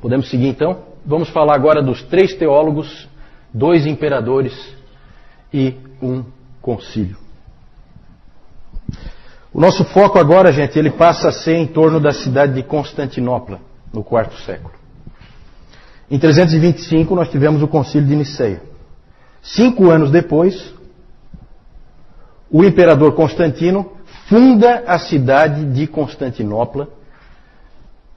Podemos seguir então? Vamos falar agora dos 3 teólogos, 2 imperadores e um concílio. O nosso foco agora, gente, ele passa a ser em torno da cidade de Constantinopla, no IV século. Em 325 nós tivemos o concílio de Niceia. 5 anos depois, o imperador Constantino funda a cidade de Constantinopla.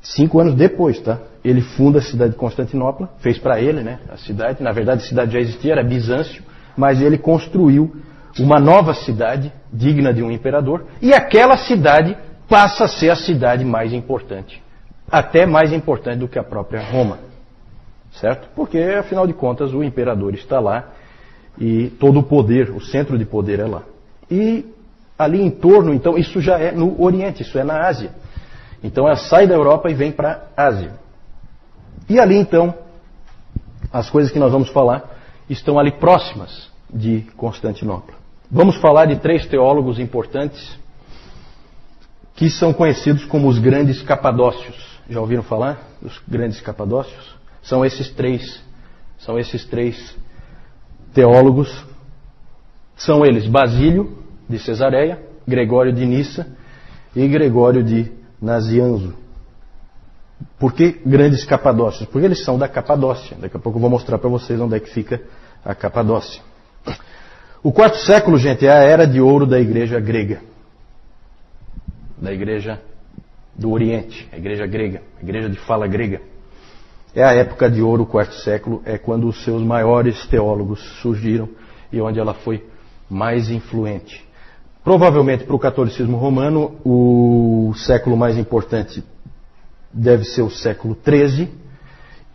5 anos depois, tá? Ele funda a cidade de Constantinopla, fez para ele, né, a cidade. Na verdade, a cidade já existia, era Bizâncio, mas ele construiu uma nova cidade, digna de um imperador, e aquela cidade passa a ser a cidade mais importante. Até mais importante do que a própria Roma. Certo? Porque, afinal de contas, o imperador está lá e todo o poder, o centro de poder é lá. E ali em torno, então, isso já é no Oriente, isso é na Ásia. Então ela sai da Europa e vem para a Ásia. E ali então, as coisas que nós vamos falar estão ali próximas de Constantinopla. Vamos falar de 3 teólogos importantes que são conhecidos como os grandes capadócios. Já ouviram falar dos grandes capadócios? São esses três teólogos. São eles Basílio de Cesareia, Gregório de Nissa e Gregório de Nazianzo. Por que grandes capadócios? Porque eles são da Capadócia. Daqui a pouco eu vou mostrar para vocês onde é que fica a Capadócia. O IV século, gente, é a era de ouro da igreja grega. Da igreja do Oriente, a igreja grega, a igreja de fala grega. É a época de ouro, o IV século, é quando os seus maiores teólogos surgiram e onde ela foi mais influente. Provavelmente para o catolicismo romano, o século mais importante deve ser o século XIII,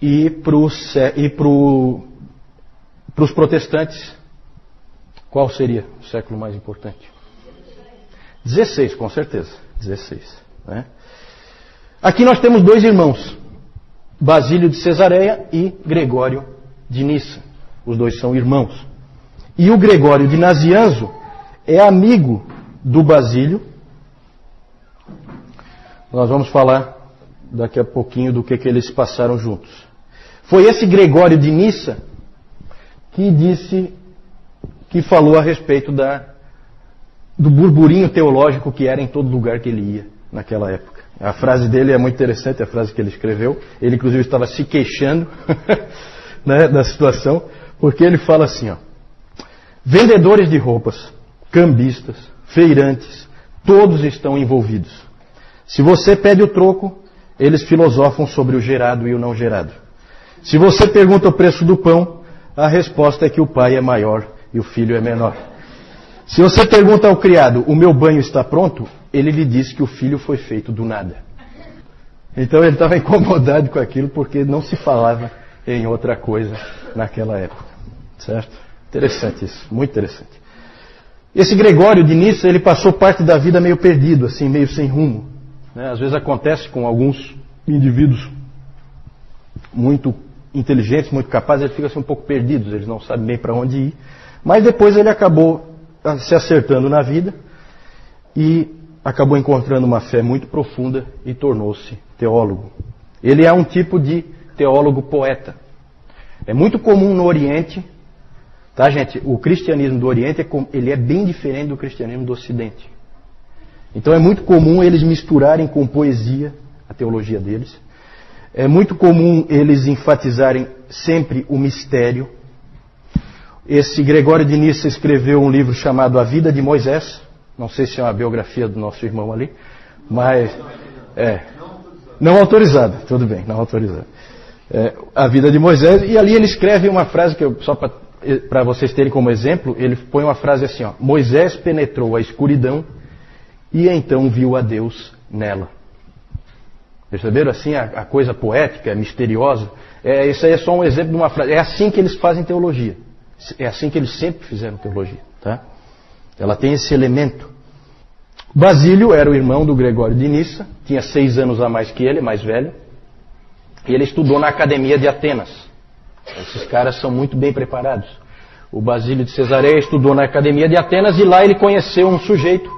e para os protestantes, qual seria o século mais importante? XVI, com certeza. XVI. Né? Aqui nós temos 2 irmãos, Basílio de Cesareia e Gregório de Nissa. Os 2 são irmãos. E o Gregório de Nazianzo é amigo do Basílio. Nós vamos falar daqui a pouquinho do que eles passaram juntos. Foi esse Gregório de Nissa que falou a respeito do burburinho teológico que era em todo lugar que ele ia naquela época. A frase dele é muito interessante, a frase que ele escreveu. Ele inclusive estava se queixando né, da situação, porque ele fala assim, ó: vendedores de roupas, cambistas, feirantes, todos estão envolvidos. Se você pede o troco, eles filosofam sobre o gerado e o não gerado. Se você pergunta o preço do pão, a resposta é que o pai é maior e o filho é menor. Se você pergunta ao criado, o meu banho está pronto? Ele lhe diz que o filho foi feito do nada. Então ele estava incomodado com aquilo porque não se falava em outra coisa naquela época. Certo? Interessante isso, muito interessante. Esse Gregório de Nissa, ele passou parte da vida meio perdido, assim, meio sem rumo. Né? Às vezes acontece com alguns indivíduos muito inteligentes, muito capazes, eles ficam assim, um pouco perdidos, eles não sabem bem para onde ir. Mas depois ele acabou se acertando na vida e acabou encontrando uma fé muito profunda e tornou-se teólogo. Ele é um tipo de teólogo poeta. É muito comum no Oriente, tá, gente? O cristianismo do Oriente ele é bem diferente do cristianismo do Ocidente. Então é muito comum eles misturarem com poesia a teologia deles. É muito comum eles enfatizarem sempre o mistério. Esse Gregório de Nissa escreveu um livro chamado A Vida de Moisés. Não sei se é uma biografia do nosso irmão ali, mas não autorizada, tudo bem, não autorizada. A Vida de Moisés, e ali ele escreve uma frase que só para vocês terem como exemplo, ele põe uma frase assim, ó: Moisés penetrou a escuridão e então viu a Deus nela. Perceberam assim a coisa poética, misteriosa? Isso aí é só um exemplo de uma frase. É assim que eles fazem teologia. É assim que eles sempre fizeram teologia. Tá? Ela tem esse elemento. Basílio era o irmão do Gregório de Nissa, tinha 6 anos a mais que ele, mais velho. E ele estudou na Academia de Atenas. Esses caras são muito bem preparados. O Basílio de Cesareia estudou na Academia de Atenas e lá ele conheceu um sujeito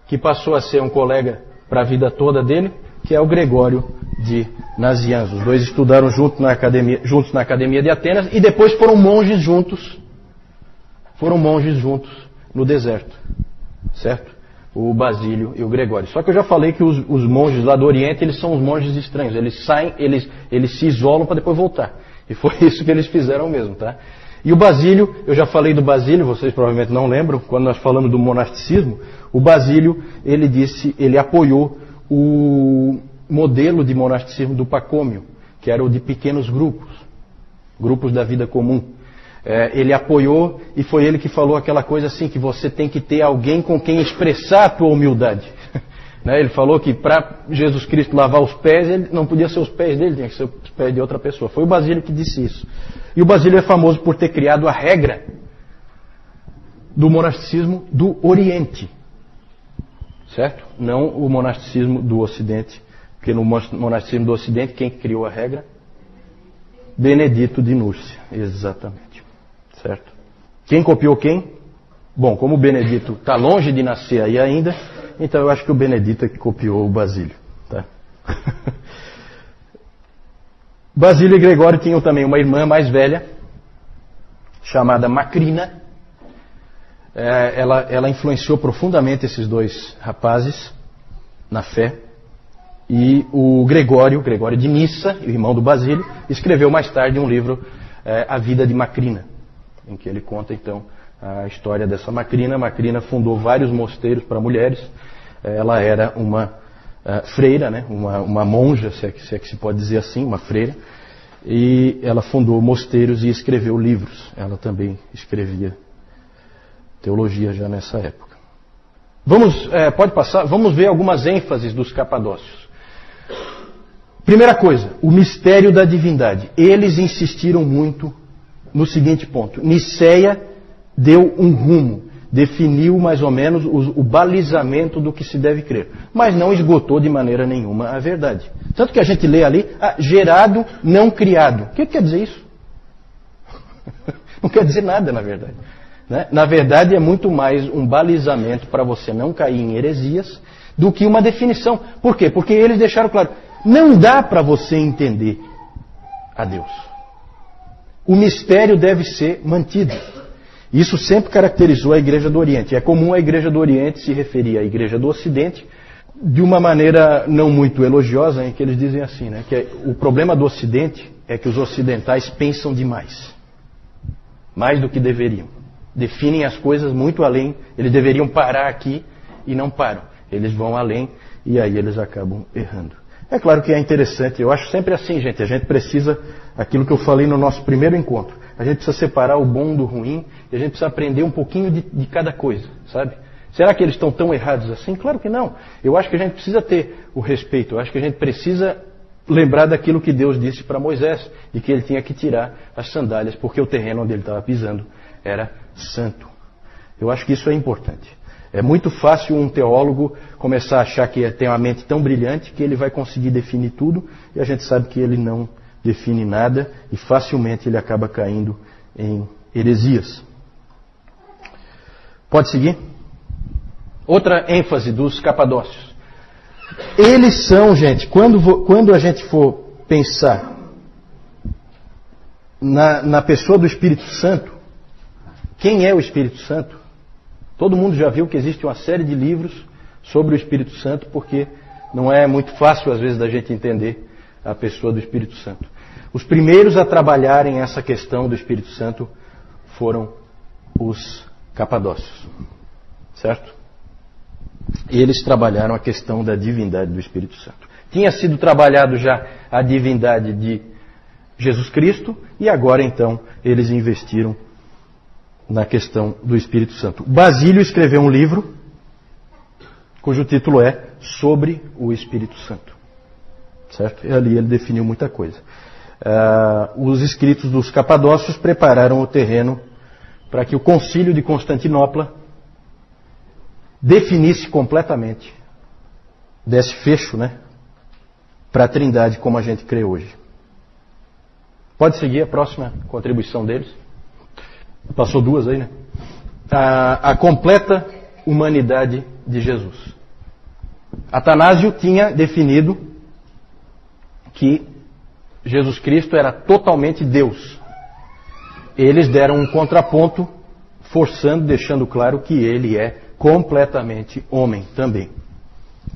que passou a ser um colega para a vida toda dele, que é o Gregório de Nazianzo. Os dois estudaram juntos na academia de Atenas e depois foram monges juntos no deserto, certo? O Basílio e o Gregório. Só que eu já falei que os monges lá do Oriente, eles são os monges estranhos. Eles saem, eles se isolam para depois voltar. E foi isso que eles fizeram mesmo, tá? E o Basílio, eu já falei do Basílio, vocês provavelmente não lembram, quando nós falamos do monasticismo, o Basílio, ele apoiou o modelo de monasticismo do Pacômio, que era o de pequenos grupos da vida comum. Ele apoiou e foi ele que falou aquela coisa assim, que você tem que ter alguém com quem expressar a tua humildade. Ele falou que para Jesus Cristo lavar os pés, ele não podia ser os pés dele, tinha que ser os pés de outra pessoa. Foi o Basílio que disse isso. E o Basílio é famoso por ter criado a regra do monasticismo do Oriente. Certo? Não o monasticismo do Ocidente. Porque no monasticismo do Ocidente, quem criou a regra? Benedito de Núrcia. Exatamente. Certo? Quem copiou quem? Bom, como o Benedito está longe de nascer aí ainda, então eu acho que o Benedito é que copiou o Basílio. Tá? Basílio e Gregório tinham também uma irmã mais velha, chamada Macrina. Ela influenciou profundamente esses dois rapazes na fé. E o Gregório de Nissa, o irmão do Basílio, escreveu mais tarde um livro, A Vida de Macrina, em que ele conta então a história dessa Macrina. Macrina fundou vários mosteiros para mulheres. Ela era uma freira, né? uma monja, se é que se pode dizer assim, uma freira. E ela fundou mosteiros e escreveu livros. Ela também escrevia teologia já nessa época. Pode passar, vamos ver algumas ênfases dos capadócios. Primeira coisa, o mistério da divindade. Eles insistiram muito no seguinte ponto: Niceia deu um rumo, definiu mais ou menos o balizamento do que se deve crer, mas não esgotou de maneira nenhuma a verdade. Tanto que a gente lê ali, gerado, não criado. O que quer dizer isso? Não quer dizer nada, na verdade. Né? Na verdade, é muito mais um balizamento para você não cair em heresias do que uma definição. Por quê? Porque eles deixaram claro, não dá para você entender a Deus. O mistério deve ser mantido. Isso sempre caracterizou a Igreja do Oriente. É comum a Igreja do Oriente se referir à Igreja do Ocidente de uma maneira não muito elogiosa, em que eles dizem assim, né, que o problema do Ocidente é que os ocidentais pensam demais. Mais do que deveriam. Definem as coisas muito além. Eles deveriam parar aqui e não param. Eles vão além e aí eles acabam errando. É claro que é interessante, eu acho sempre assim, gente, a gente precisa, aquilo que eu falei no nosso primeiro encontro, a gente precisa separar o bom do ruim e a gente precisa aprender um pouquinho de cada coisa, sabe? Será que eles estão tão errados assim? Claro que não. Eu acho que a gente precisa ter o respeito, eu acho que a gente precisa lembrar daquilo que Deus disse para Moisés, de que ele tinha que tirar as sandálias, porque o terreno onde ele estava pisando era santo. Eu acho que isso é importante. É muito fácil um teólogo começar a achar que tem uma mente tão brilhante que ele vai conseguir definir tudo, e a gente sabe que ele não define nada e facilmente ele acaba caindo em heresias. Pode seguir? Outra ênfase dos capadócios. Eles são, gente, quando a gente for pensar na pessoa do Espírito Santo, quem é o Espírito Santo? Todo mundo já viu que existe uma série de livros sobre o Espírito Santo, porque não é muito fácil, às vezes, da gente entender a pessoa do Espírito Santo. Os primeiros a trabalharem essa questão do Espírito Santo foram os capadócios. Certo? Eles trabalharam a questão da divindade do Espírito Santo. Tinha sido trabalhado já a divindade de Jesus Cristo, e agora, então, eles investiram na questão do Espírito Santo. Basílio escreveu um livro cujo título é Sobre o Espírito Santo. Certo? E ali ele definiu muita coisa. Os escritos dos capadócios prepararam o terreno para que o Concílio de Constantinopla definisse completamente, desse fecho, né, para a Trindade como a gente crê hoje. Pode seguir a próxima contribuição deles? Passou duas aí, né? A completa humanidade de Jesus. Atanásio tinha definido que Jesus Cristo era totalmente Deus. Eles deram um contraponto, forçando, deixando claro que ele é completamente homem também.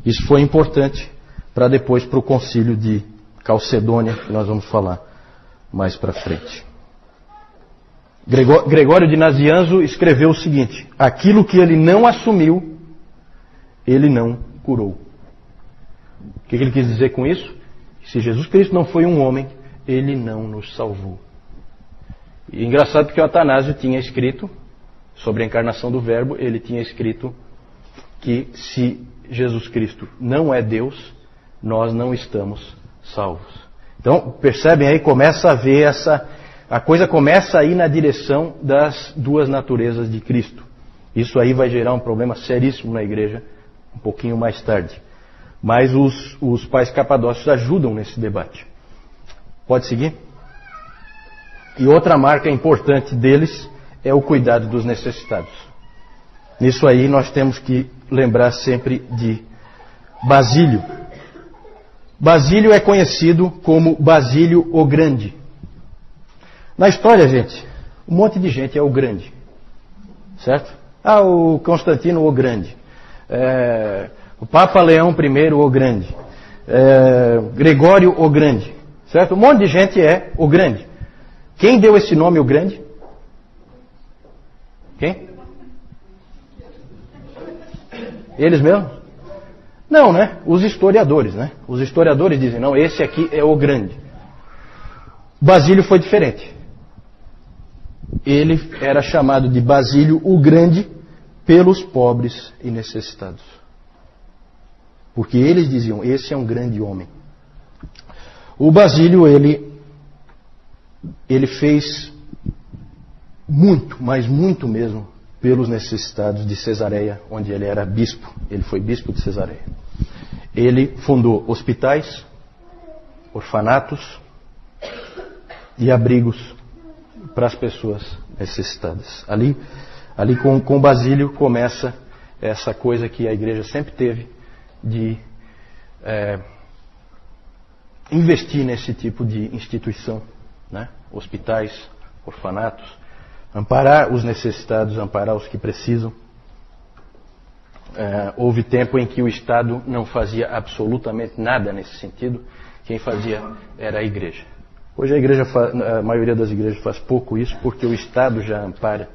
Isso foi importante para depois para o concílio de Calcedônia, que nós vamos falar mais para frente. Gregório de Nazianzo escreveu o seguinte: aquilo que ele não assumiu, ele não curou. O que ele quis dizer com isso? Se Jesus Cristo não foi um homem, ele não nos salvou. E engraçado porque o Atanásio tinha escrito sobre a encarnação do Verbo, ele tinha escrito que se Jesus Cristo não é Deus, nós não estamos salvos. Então, percebem aí, começa a ver a coisa começa a ir na direção das duas naturezas de Cristo. Isso aí vai gerar um problema seríssimo na igreja um pouquinho mais tarde. Mas os pais capadócios ajudam nesse debate. Pode seguir? E outra marca importante deles é o cuidado dos necessitados. Nisso aí nós temos que lembrar sempre de Basílio. Basílio é conhecido como Basílio o Grande. Na história, gente, um monte de gente é o Grande. Certo? O Constantino o Grande. O Papa Leão I o Grande. Gregório o Grande. Certo? Um monte de gente é o Grande. Quem deu esse nome, o Grande? Quem? Eles mesmos? Não, né? Os historiadores, né? Os historiadores dizem, não, esse aqui é o Grande. Basílio foi diferente. Ele era chamado de Basílio o Grande pelos pobres e necessitados. Porque eles diziam, esse é um grande homem. O Basílio, ele fez muito, mas muito mesmo, pelos necessitados de Cesareia, onde ele era bispo. Ele foi bispo de Cesareia. Ele fundou hospitais, orfanatos e abrigos para as pessoas necessitadas. Ali com Basílio começa essa coisa que a igreja sempre teve de investir nesse tipo de instituição, né? Hospitais, orfanatos, amparar os necessitados, amparar os que precisam. Houve tempo em que o Estado não fazia absolutamente nada nesse sentido. Quem fazia era a igreja. Hoje a maioria das igrejas faz pouco isso, porque o Estado já ampara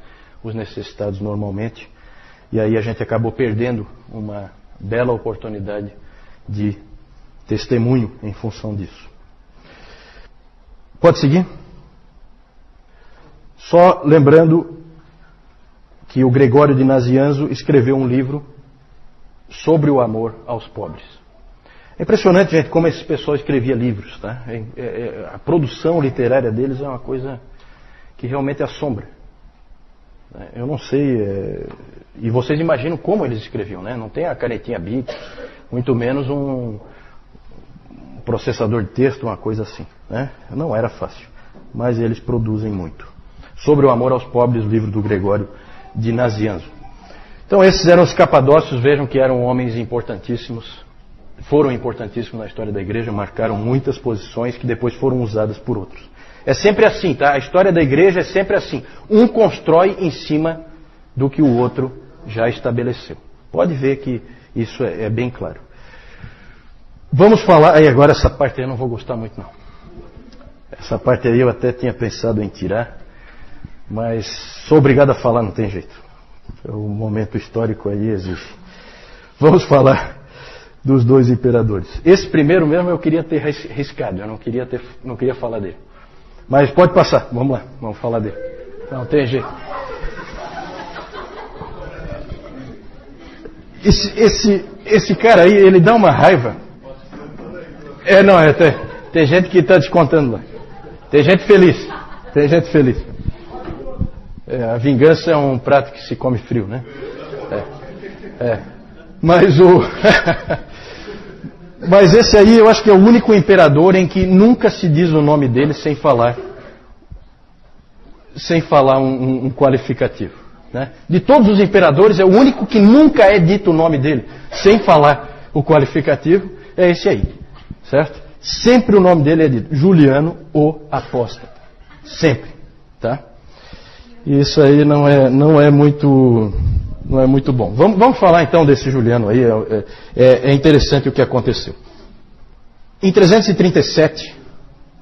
os necessitados normalmente. E aí a gente acabou perdendo uma bela oportunidade de testemunho em função disso. Pode seguir? Só lembrando que o Gregório de Nazianzo escreveu um livro sobre o amor aos pobres. É impressionante, gente, como esse pessoal escrevia livros, tá? A produção literária deles é uma coisa que realmente assombra. Eu não sei, e vocês imaginam como eles escreviam, né? Não tem a canetinha Bic, muito menos um processador de texto, uma coisa assim, né? Não era fácil, mas eles produzem muito. Sobre o amor aos pobres, o livro do Gregório de Nazianzo. Então esses eram os capadócios, vejam que eram homens importantíssimos, foram importantíssimos na história da igreja, marcaram muitas posições que depois foram usadas por outros. É sempre assim, tá? A história da igreja é sempre assim. Um constrói em cima do que o outro já estabeleceu. Pode ver que isso é bem claro. Vamos falar... Aí agora essa parte aí eu não vou gostar muito, não. Essa parte aí eu até tinha pensado em tirar, mas sou obrigado a falar, não tem jeito. O momento histórico aí exige. Vamos falar dos dois imperadores. Esse primeiro mesmo eu queria ter riscado, eu não queria falar dele. Mas pode passar, vamos lá, vamos falar dele. Não tem jeito. Esse cara aí, ele dá uma raiva. Tem gente que está descontando lá. Tem gente feliz. A vingança é um prato que se come frio, né? Mas esse aí eu acho que é o único imperador em que nunca se diz o nome dele sem falar um qualificativo, né? De todos os imperadores é o único que nunca é dito o nome dele sem falar o qualificativo, é esse aí, certo? sempre o nome dele é dito, Juliano o Apóstata. Sempre, tá? E isso aí não é muito bom. Vamos falar então desse Juliano aí, é interessante o que aconteceu. Em 337,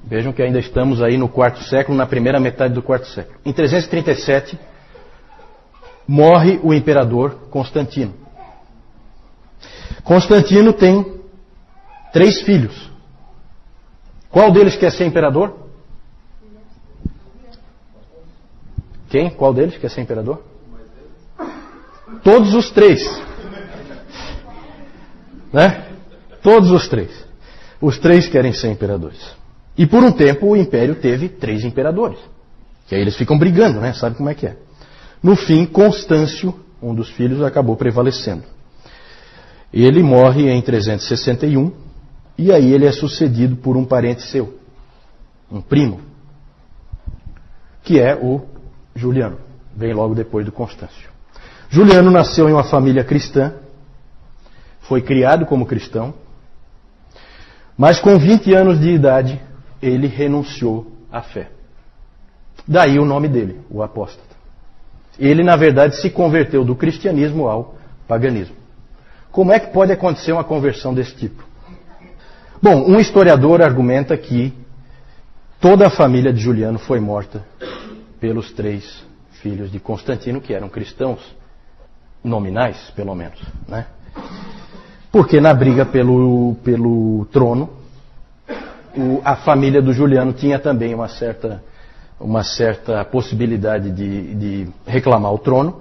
vejam que ainda estamos aí no quarto século, na primeira metade do quarto século. Em 337, morre o imperador Constantino. Constantino tem 3 filhos. Qual deles quer ser imperador? Quem? Qual deles quer ser imperador? Todos os 3. Né? Todos os 3. Os 3 querem ser imperadores. E por um tempo o império teve 3 imperadores. Que aí eles ficam brigando, né? Sabe como é que é? No fim, Constâncio, um dos filhos, acabou prevalecendo. Ele morre em 361 e aí ele é sucedido por um parente seu, um primo, que é o Juliano. Vem logo depois do Constâncio. Juliano nasceu em uma família cristã, foi criado como cristão, mas com 20 anos de idade ele renunciou à fé. Daí o nome dele, o apóstata. Ele, na verdade, se converteu do cristianismo ao paganismo. Como é que pode acontecer uma conversão desse tipo? Bom, um historiador argumenta que toda a família de Juliano foi morta pelos 3 filhos de Constantino, que eram cristãos, nominais, pelo menos, né? Porque na briga pelo trono, a família do Juliano tinha também uma certa possibilidade de reclamar o trono,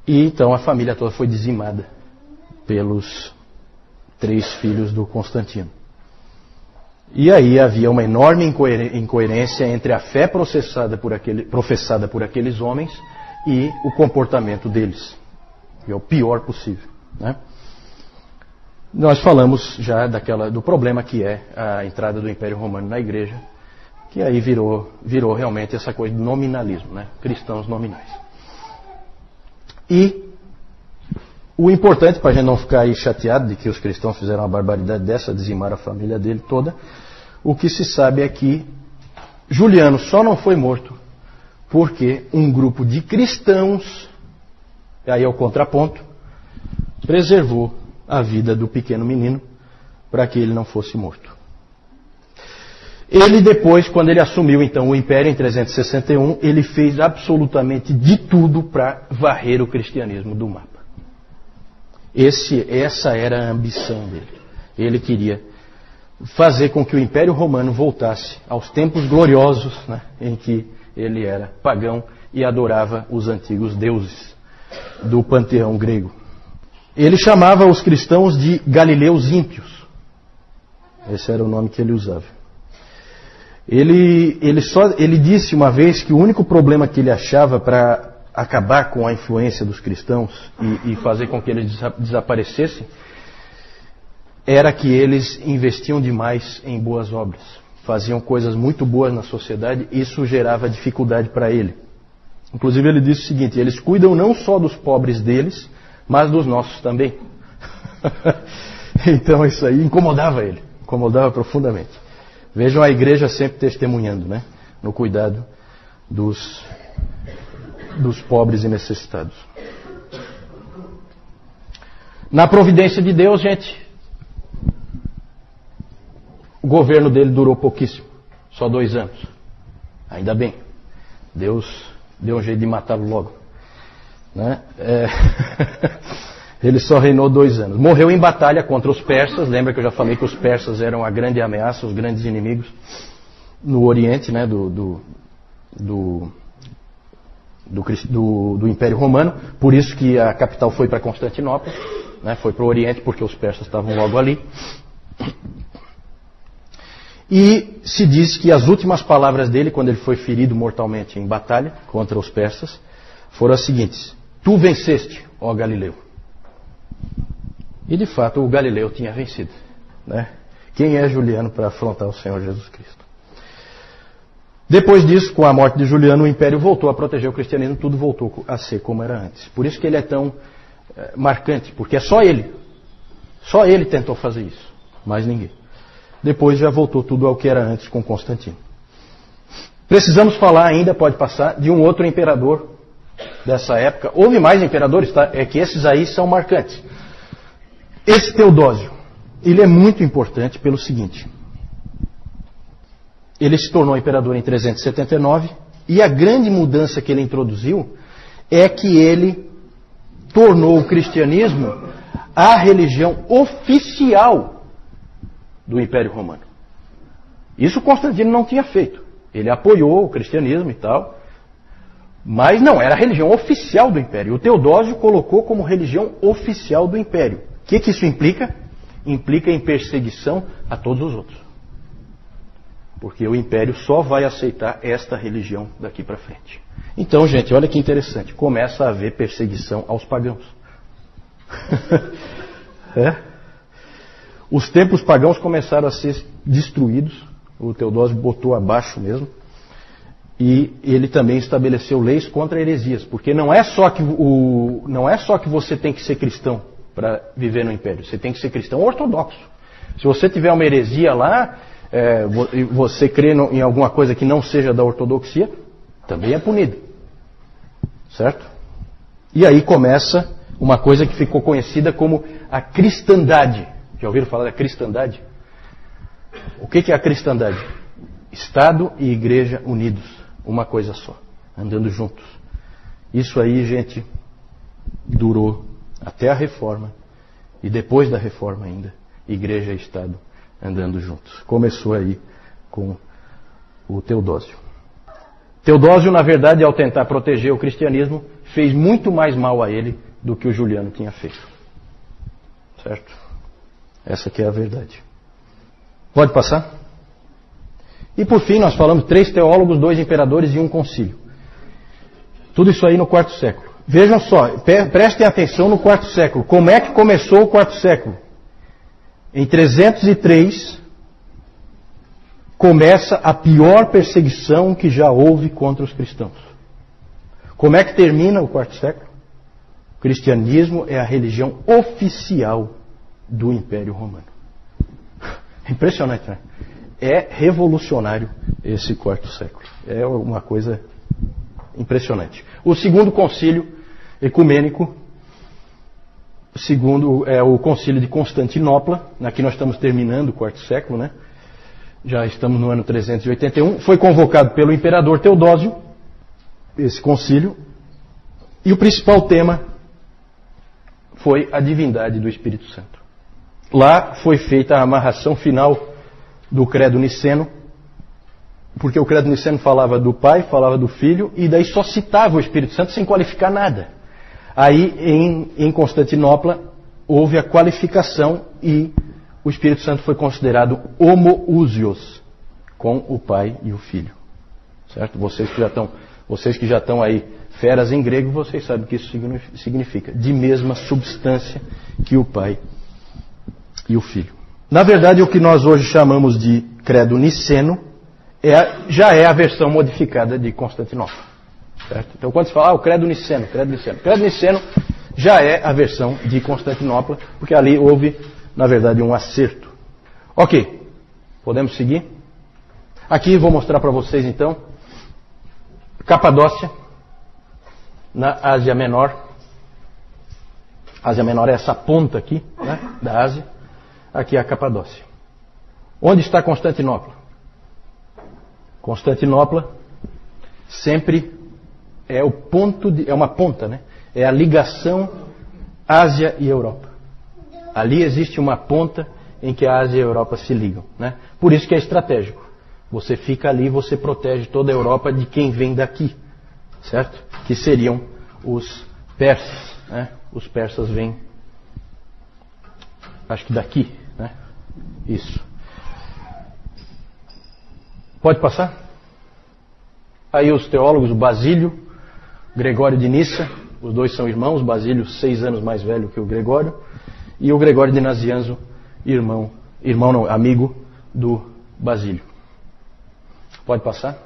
e então a família toda foi dizimada pelos 3 filhos do Constantino. E aí havia uma enorme incoerência entre a fé professada por aqueles homens e o comportamento deles. Que é o pior possível, né? Nós falamos já do problema que é a entrada do Império Romano na Igreja, que aí virou realmente essa coisa de nominalismo, né? Cristãos nominais. E o importante, para a gente não ficar aí chateado de que os cristãos fizeram uma barbaridade dessa, dizimaram a família dele toda, o que se sabe é que Juliano só não foi morto porque um grupo de cristãos, aí é o contraponto, preservou a vida do pequeno menino para que ele não fosse morto. Ele depois, quando ele assumiu então o império em 361, ele fez absolutamente de tudo para varrer o cristianismo do mapa. Essa era a ambição dele. Ele queria fazer com que o Império Romano voltasse aos tempos gloriosos, né, em que ele era pagão e adorava os antigos deuses do panteão grego. Ele chamava os cristãos de galileus ímpios. Esse era o nome que ele usava. Ele disse uma vez que o único problema que ele achava para acabar com a influência dos cristãos e fazer com que eles desaparecessem era que eles investiam demais em boas obras. Faziam coisas muito boas na sociedade e isso gerava dificuldade para ele. Inclusive ele disse o seguinte: eles cuidam não só dos pobres deles, mas dos nossos também. Então isso aí incomodava ele, incomodava profundamente. Vejam a igreja sempre testemunhando, né, no cuidado dos pobres e necessitados. Na providência de Deus, gente, o governo dele durou pouquíssimo, só 2 anos. Ainda bem, Deus deu um jeito de matá-lo logo, né? Ele só reinou 2 anos. Morreu em batalha contra os persas. Lembra que eu já falei que os persas eram a grande ameaça, os grandes inimigos no Oriente, né, do Império Romano. Por isso que a capital foi para Constantinopla, né, foi para o Oriente, porque os persas estavam logo ali. E se diz que as últimas palavras dele, quando ele foi ferido mortalmente em batalha contra os persas, foram as seguintes: tu venceste, ó Galileu. E de fato o Galileu tinha vencido, né? Quem é Juliano para afrontar o Senhor Jesus Cristo? Depois disso, com a morte de Juliano, o Império voltou a proteger o cristianismo, tudo voltou a ser como era antes. Por isso que ele é tão marcante, porque é só ele tentou fazer isso, mais ninguém. Depois já voltou tudo ao que era antes com Constantino. Precisamos falar ainda, pode passar, de um outro imperador dessa época. Houve mais imperadores, tá? É que esses aí são marcantes. Esse Teodósio, ele é muito importante pelo seguinte. Ele se tornou imperador em 379 e a grande mudança que ele introduziu é que ele tornou o cristianismo a religião oficial do Império Romano. Isso Constantino não tinha feito. Ele apoiou o cristianismo e tal, mas não era a religião oficial do Império. O Teodósio colocou como religião oficial do Império. O que isso implica? Implica em perseguição a todos os outros. Porque o Império só vai aceitar esta religião daqui para frente. Então, gente, olha que interessante. Começa a haver perseguição aos pagãos. Os templos pagãos começaram a ser destruídos. O Teodósio botou abaixo mesmo. E ele também estabeleceu leis contra heresias. Porque não é só que você tem que ser cristão para viver no Império. Você tem que ser cristão ortodoxo. Se você tiver uma heresia lá, você crê em alguma coisa que não seja da ortodoxia, também é punido. Certo? E aí começa uma coisa que ficou conhecida como a cristandade. Já ouviram falar da cristandade? O que é a cristandade? Estado e igreja unidos, uma coisa só, andando juntos. Isso aí, gente, durou até a Reforma e depois da Reforma ainda, igreja e Estado andando juntos. Começou aí com o Teodósio. Teodósio, na verdade, ao tentar proteger o cristianismo, fez muito mais mal a ele do que o Juliano tinha feito. Certo? Essa que é a verdade. Pode passar? E por fim, nós falamos 3 teólogos, 2 imperadores e 1 concílio. Tudo isso aí no 4º século. Vejam só, prestem atenção no 4º século. Como é que começou o 4º século? Em 303, começa a pior perseguição que já houve contra os cristãos. Como é que termina o 4º século? O cristianismo é a religião oficial do Império Romano. Impressionante, né? É revolucionário esse 4º século. É uma coisa impressionante. O 2º concílio ecumênico, é o concílio de Constantinopla. Aqui nós estamos terminando o 4º século, né? Já estamos no ano 381. Foi convocado pelo imperador Teodósio, esse concílio. E o principal tema foi a divindade do Espírito Santo. Lá foi feita a amarração final do credo niceno, porque o credo niceno falava do Pai, falava do Filho, e daí só citava o Espírito Santo sem qualificar nada. Aí, em Constantinopla, houve a qualificação e o Espírito Santo foi considerado homoousios, com o Pai e o Filho. Certo? Vocês que já estão aí feras em grego, vocês sabem o que isso significa. De mesma substância que o Pai e o Filho. Na verdade, o que nós hoje chamamos de credo niceno já é a versão modificada de Constantinopla. Certo? Então, quando se fala o credo niceno já é a versão de Constantinopla, porque ali houve, na verdade, um acerto. Ok, podemos seguir? Aqui vou mostrar para vocês, então, Capadócia, na Ásia Menor. Ásia Menor é essa ponta aqui, né, da Ásia. Aqui é a Capadócia. Onde está Constantinopla? Constantinopla sempre é o ponto é uma ponta, né? É a ligação Ásia e Europa. Ali existe uma ponta em que a Ásia e a Europa se ligam, né? Por isso que é estratégico. Você fica ali, você protege toda a Europa de quem vem daqui, certo? Que seriam os persas, né? Os persas vêm, acho que daqui, né? Isso. Pode passar? Aí os teólogos, o Basílio, Gregório de Nissa, os dois são irmãos, Basílio 6 anos mais velho que o Gregório, e o Gregório de Nazianzo, amigo do Basílio. Pode passar?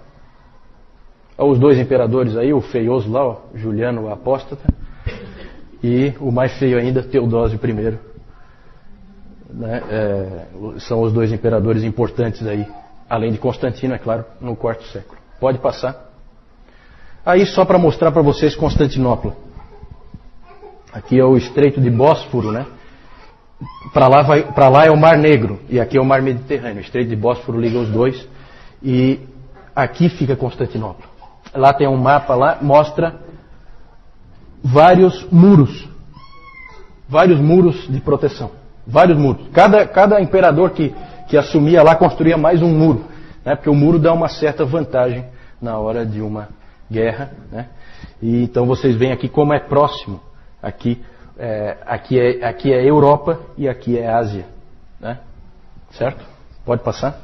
Os 2 imperadores aí, o feioso lá, Juliano o Apóstata, e o mais feio ainda, Teodósio I, né, são os dois imperadores importantes aí, além de Constantino, é claro, no quarto século. Pode passar. Aí só para mostrar para vocês Constantinopla. Aqui é o Estreito de Bósforo, né? Para lá é o Mar Negro e aqui é o Mar Mediterrâneo. O Estreito de Bósforo liga os dois e aqui fica Constantinopla. Lá tem um mapa, lá mostra vários muros de proteção, vários muros. Cada imperador que assumia lá construía mais um muro, né? Porque o muro dá uma certa vantagem na hora de uma guerra, né? E então vocês veem aqui como é próximo. Aqui é Europa e aqui é Ásia, né? Certo? Pode passar?